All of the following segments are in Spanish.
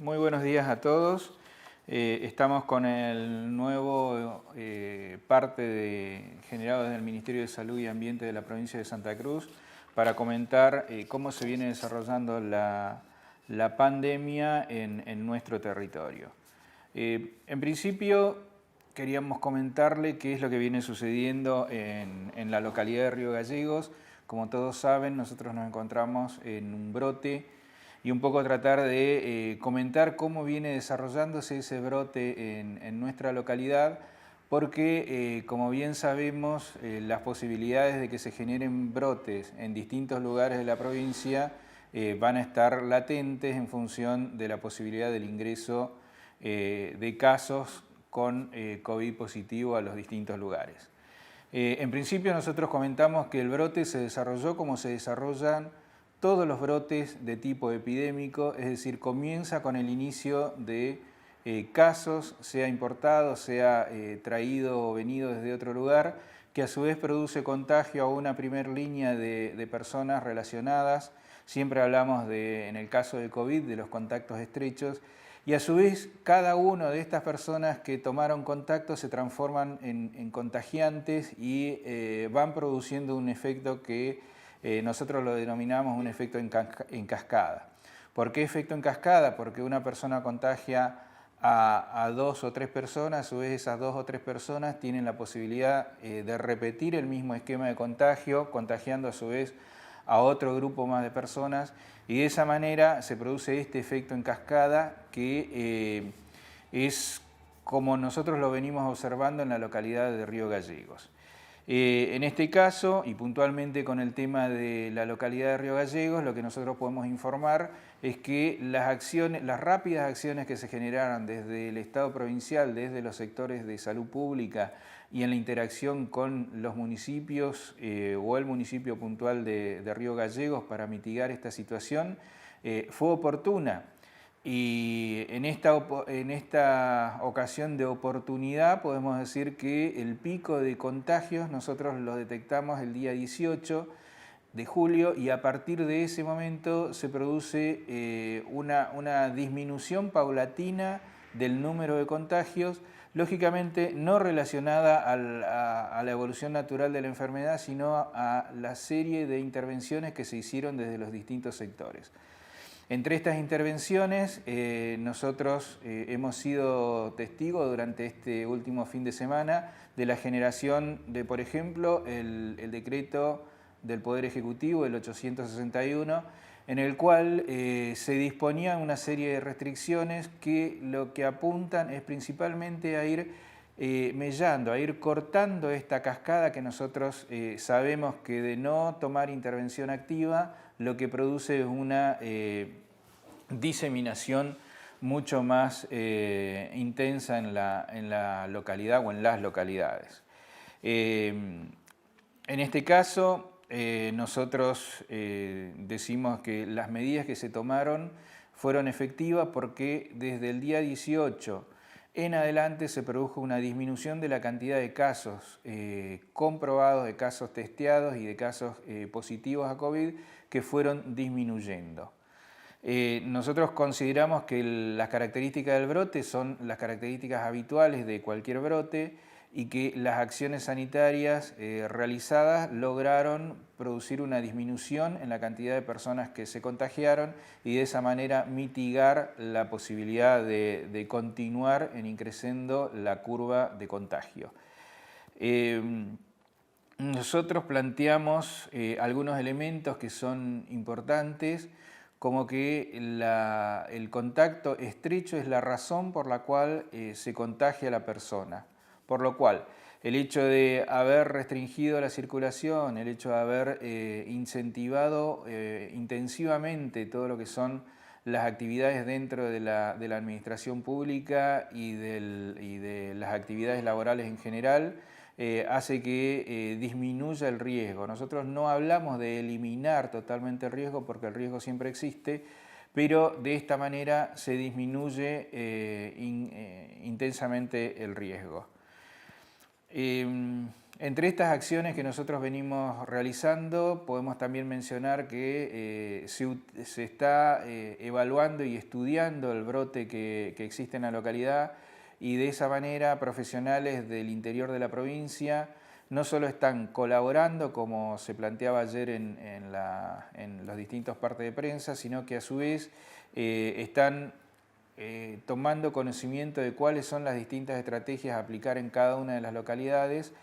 Muy buenos días a todos. Estamos con el nuevo parte generado desde el Ministerio de Salud y Ambiente de la provincia de Santa Cruz para comentar cómo se viene desarrollando la pandemia en nuestro territorio. En principio, queríamos comentarle qué es lo que viene sucediendo en la localidad de Río Gallegos. Como todos saben, nosotros nos encontramos en un brote y un poco tratar de comentar cómo viene desarrollándose ese brote en nuestra localidad, porque como bien sabemos, las posibilidades de que se generen brotes en distintos lugares de la provincia van a estar latentes en función de la posibilidad del ingreso de casos con COVID positivo a los distintos lugares. En principio nosotros comentamos que el brote se desarrolló como se desarrollan todos los brotes de tipo epidémico, es decir, comienza con el inicio de casos, sea importado, sea traído o venido desde otro lugar, que a su vez produce contagio a una primer línea de personas relacionadas. Siempre hablamos en el caso de COVID, de los contactos estrechos, y a su vez cada una de estas personas que tomaron contacto se transforman en contagiantes y van produciendo un efecto que nosotros lo denominamos un efecto en cascada. ¿Por qué efecto en cascada? Porque una persona contagia a dos o tres personas, a su vez esas dos o tres personas tienen la posibilidad de repetir el mismo esquema de contagio, contagiando a su vez a otro grupo más de personas, y de esa manera se produce este efecto en cascada que es como nosotros lo venimos observando en la localidad de Río Gallegos. En este caso, y puntualmente con el tema de la localidad de Río Gallegos, lo que nosotros podemos informar es que las rápidas acciones que se generaron desde el Estado provincial, desde los sectores de salud pública y en la interacción con los municipios o el municipio puntual de Río Gallegos para mitigar esta situación, fue oportuna. Y en esta ocasión de oportunidad podemos decir que el pico de contagios nosotros lo detectamos el día 18 de julio y a partir de ese momento se produce una disminución paulatina del número de contagios, lógicamente no relacionada a la evolución natural de la enfermedad, sino a la serie de intervenciones que se hicieron desde los distintos sectores. Entre estas intervenciones, nosotros hemos sido testigos durante este último fin de semana de la generación de, por ejemplo, el decreto del Poder Ejecutivo, el 861, en el cual se disponían una serie de restricciones que lo que apuntan es principalmente a ir mellando, a ir cortando esta cascada que nosotros sabemos que de no tomar intervención activa lo que produce es una diseminación mucho más intensa en la localidad o en las localidades. En este caso, nosotros decimos que las medidas que se tomaron fueron efectivas porque desde el día 18 en adelante se produjo una disminución de la cantidad de casos comprobados, de casos testeados y de casos positivos a COVID que fueron disminuyendo. Nosotros consideramos que las características del brote son las características habituales de cualquier brote y que las acciones sanitarias realizadas lograron producir una disminución en la cantidad de personas que se contagiaron y de esa manera mitigar la posibilidad de continuar en increciendo la curva de contagio. Nosotros planteamos algunos elementos que son importantes, como que el contacto estrecho es la razón por la cual se contagia la persona. Por lo cual, el hecho de haber restringido la circulación, el hecho de haber incentivado intensivamente todo lo que son las actividades dentro de la administración pública y de las actividades laborales en general, hace que disminuya el riesgo. Nosotros no hablamos de eliminar totalmente el riesgo porque el riesgo siempre existe, pero de esta manera se disminuye intensamente el riesgo. Entre estas acciones que nosotros venimos realizando, podemos también mencionar que se está evaluando y estudiando el brote que existe en la localidad, y de esa manera profesionales del interior de la provincia no solo están colaborando, como se planteaba ayer en las distintas partes de prensa, sino que a su vez están tomando conocimiento de cuáles son las distintas estrategias a aplicar en cada una de las localidades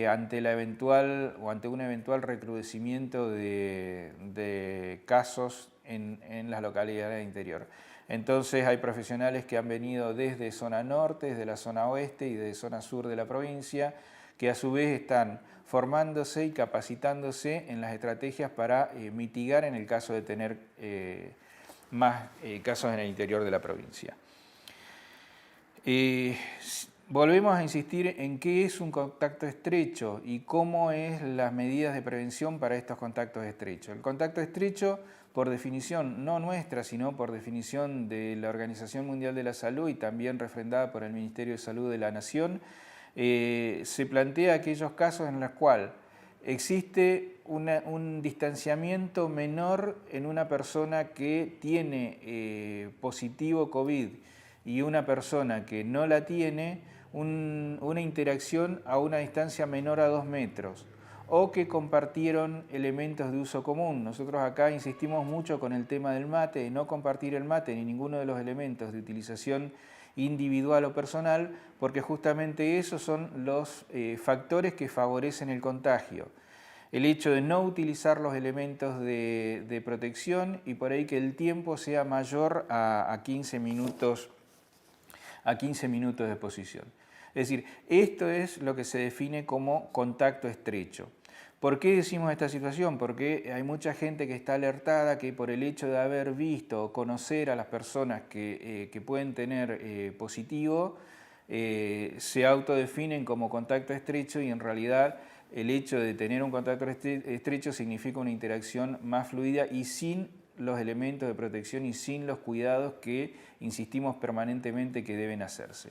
ante un eventual recrudecimiento de casos en las localidades del interior. Entonces hay profesionales que han venido desde zona norte, desde la zona oeste y desde zona sur de la provincia, que a su vez están formándose y capacitándose en las estrategias para mitigar en el caso de tener más casos en el interior de la provincia. Volvemos a insistir en qué es un contacto estrecho y cómo es las medidas de prevención para estos contactos estrechos. El contacto estrecho, por definición no nuestra, sino por definición de la Organización Mundial de la Salud y también refrendada por el Ministerio de Salud de la Nación, se plantea aquellos casos en los cuales existe un distanciamiento menor en una persona que tiene positivo COVID y una persona que no la tiene, una interacción a una distancia menor a 2 metros, o que compartieron elementos de uso común. Nosotros acá insistimos mucho con el tema del mate, de no compartir el mate ni ninguno de los elementos de utilización individual o personal, porque justamente esos son los factores que favorecen el contagio. El hecho de no utilizar los elementos de protección y por ahí que el tiempo sea mayor a 15 minutos de exposición. Es decir, esto es lo que se define como contacto estrecho. ¿Por qué decimos esta situación? Porque hay mucha gente que está alertada que por el hecho de haber visto o conocer a las personas que pueden tener positivo, se autodefinen como contacto estrecho, y en realidad el hecho de tener un contacto estrecho significa una interacción más fluida y sin los elementos de protección y sin los cuidados que insistimos permanentemente que deben hacerse.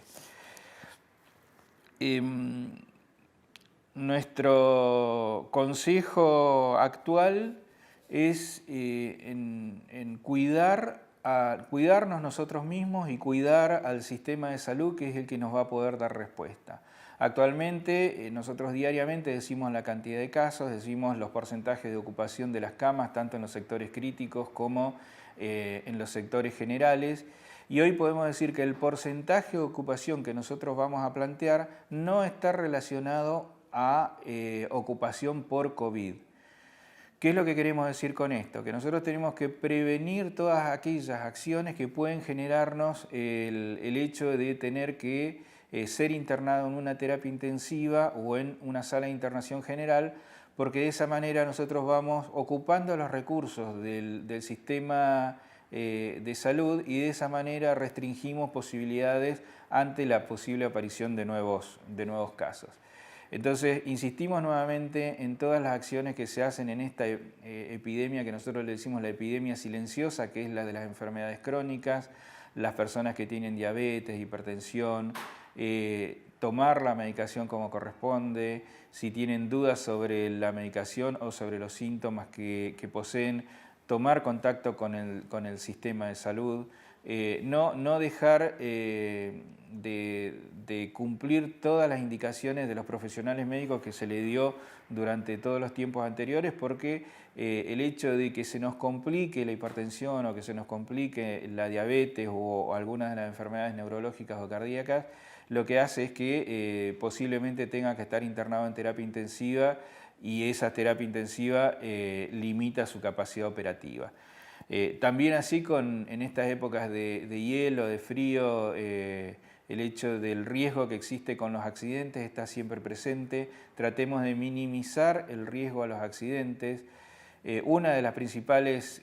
Nuestro consejo actual es en cuidarnos nosotros mismos y cuidar al sistema de salud, que es el que nos va a poder dar respuesta. Actualmente nosotros diariamente decimos la cantidad de casos, decimos los porcentajes de ocupación de las camas, tanto en los sectores críticos como en los sectores generales. Y hoy podemos decir que el porcentaje de ocupación que nosotros vamos a plantear no está relacionado a ocupación por COVID. ¿Qué es lo que queremos decir con esto? Que nosotros tenemos que prevenir todas aquellas acciones que pueden generarnos el hecho de tener que ser internado en una terapia intensiva o en una sala de internación general, porque de esa manera nosotros vamos ocupando los recursos del sistema de salud y de esa manera restringimos posibilidades ante la posible aparición de nuevos casos. Entonces, insistimos nuevamente en todas las acciones que se hacen en esta epidemia que nosotros le decimos la epidemia silenciosa, que es la de las enfermedades crónicas, las personas que tienen diabetes, hipertensión, tomar la medicación como corresponde, si tienen dudas sobre la medicación o sobre los síntomas que poseen, tomar contacto con el sistema de salud, no dejar de cumplir todas las indicaciones de los profesionales médicos que se le dio durante todos los tiempos anteriores, porque el hecho de que se nos complique la hipertensión o que se nos complique la diabetes o algunas de las enfermedades neurológicas o cardíacas, lo que hace es que posiblemente tenga que estar internado en terapia intensiva, y esa terapia intensiva limita su capacidad operativa. También así en estas épocas de hielo, de frío, el hecho del riesgo que existe con los accidentes está siempre presente. Tratemos de minimizar el riesgo a los accidentes. Una de las principales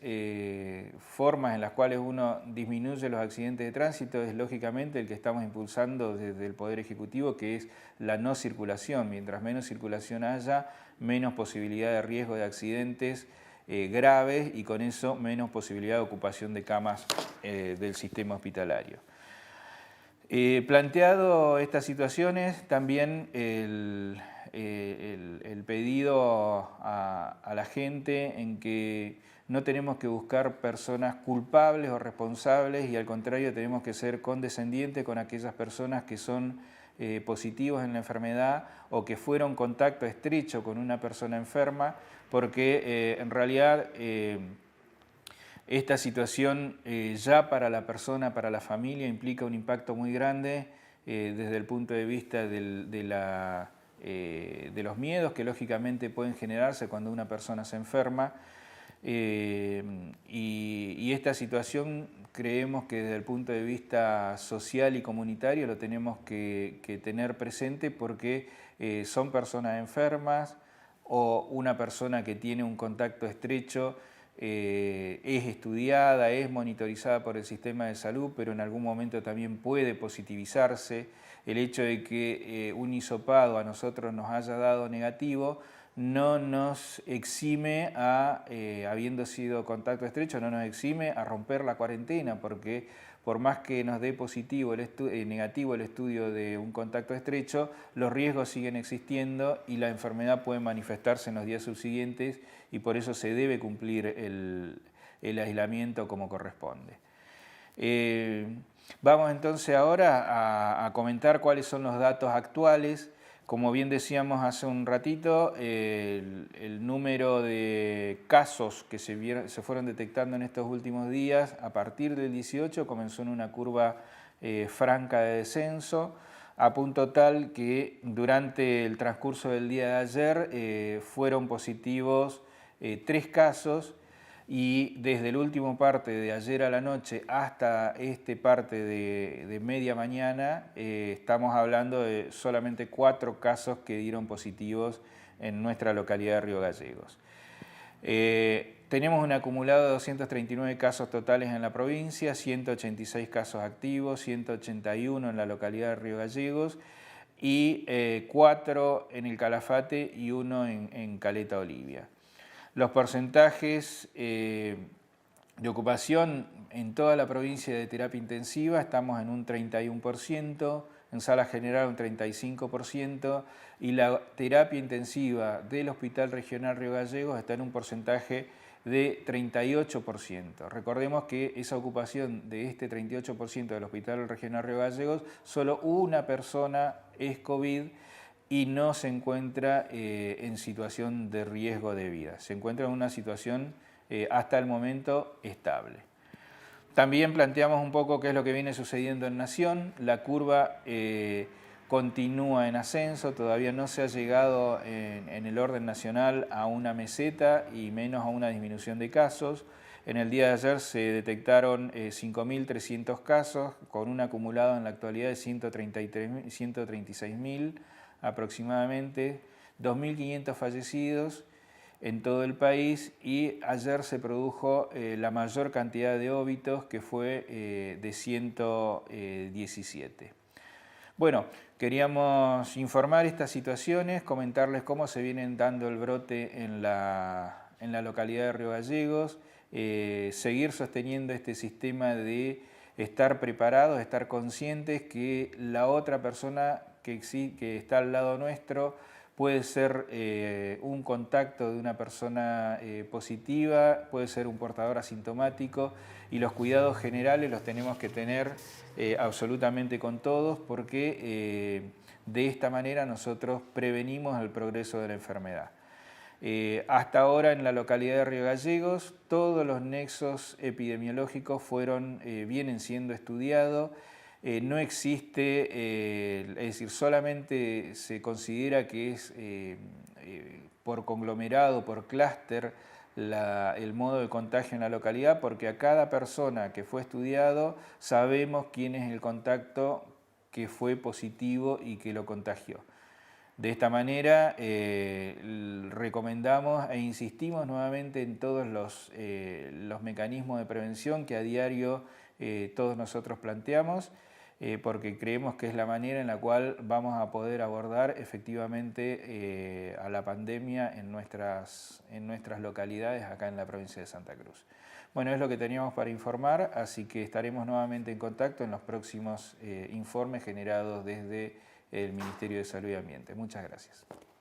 formas en las cuales uno disminuye los accidentes de tránsito es lógicamente el que estamos impulsando desde el Poder Ejecutivo, que es la no circulación. Mientras menos circulación haya, menos posibilidad de riesgo de accidentes graves y con eso menos posibilidad de ocupación de camas del sistema hospitalario. Planteado estas situaciones, también el pedido a la gente en que no tenemos que buscar personas culpables o responsables y al contrario tenemos que ser condescendientes con aquellas personas que son positivos en la enfermedad o que fueron contacto estrecho con una persona enferma, porque en realidad esta situación ya para la persona, para la familia, implica un impacto muy grande desde el punto de vista de los miedos que lógicamente pueden generarse cuando una persona se enferma. Y esta situación creemos que desde el punto de vista social y comunitario lo tenemos que tener presente porque son personas enfermas o una persona que tiene un contacto estrecho es estudiada, es monitorizada por el sistema de salud, pero en algún momento también puede positivizarse. El hecho de que un hisopado a nosotros nos haya dado negativo no nos exime habiendo sido contacto estrecho, no nos exime a romper la cuarentena, porque por más que nos dé positivo negativo el estudio de un contacto estrecho, los riesgos siguen existiendo y la enfermedad puede manifestarse en los días subsiguientes y por eso se debe cumplir el aislamiento como corresponde. Vamos entonces ahora a comentar cuáles son los datos actuales. Como bien decíamos hace un ratito, el número de casos que se fueron detectando en estos últimos días, a partir del 18 comenzó en una curva franca de descenso, a punto tal que durante el transcurso del día de ayer fueron positivos 3 casos, y desde el último parte de ayer a la noche hasta este parte de media mañana estamos hablando de solamente 4 casos que dieron positivos en nuestra localidad de Río Gallegos. Tenemos un acumulado de 239 casos totales en la provincia, 186 casos activos, 181 en la localidad de Río Gallegos y 4 en el Calafate y 1 en Caleta Olivia. Los porcentajes de ocupación en toda la provincia de terapia intensiva estamos en un 31%, en sala general un 35% y la terapia intensiva del Hospital Regional Río Gallegos está en un porcentaje de 38%. Recordemos que esa ocupación de este 38% del Hospital Regional Río Gallegos, solo una persona es COVID y no se encuentra en situación de riesgo de vida. Se encuentra en una situación hasta el momento estable. También planteamos un poco qué es lo que viene sucediendo en Nación. La curva continúa en ascenso, todavía no se ha llegado en el orden nacional a una meseta y menos a una disminución de casos. En el día de ayer se detectaron 5.300 casos, con un acumulado en la actualidad de 136.000 aproximadamente, 2.500 fallecidos en todo el país y ayer se produjo la mayor cantidad de óbitos, que fue de 117. Bueno, queríamos informar estas situaciones, comentarles cómo se vienen dando el brote en la localidad de Río Gallegos, seguir sosteniendo este sistema de estar preparados, estar conscientes que la otra persona que está al lado nuestro puede ser un contacto de una persona positiva, puede ser un portador asintomático y los cuidados generales los tenemos que tener absolutamente con todos porque de esta manera nosotros prevenimos el progreso de la enfermedad. Hasta ahora en la localidad de Río Gallegos todos los nexos epidemiológicos vienen siendo estudiados. No existe, es decir, solamente se considera que es por conglomerado, por clúster, el modo de contagio en la localidad, porque a cada persona que fue estudiado sabemos quién es el contacto que fue positivo y que lo contagió. De esta manera recomendamos e insistimos nuevamente en todos los mecanismos de prevención que a diario todos nosotros planteamos, porque creemos que es la manera en la cual vamos a poder abordar efectivamente a la pandemia en nuestras localidades acá en la provincia de Santa Cruz. Bueno, es lo que teníamos para informar, así que estaremos nuevamente en contacto en los próximos informes generados desde el Ministerio de Salud y Ambiente. Muchas gracias.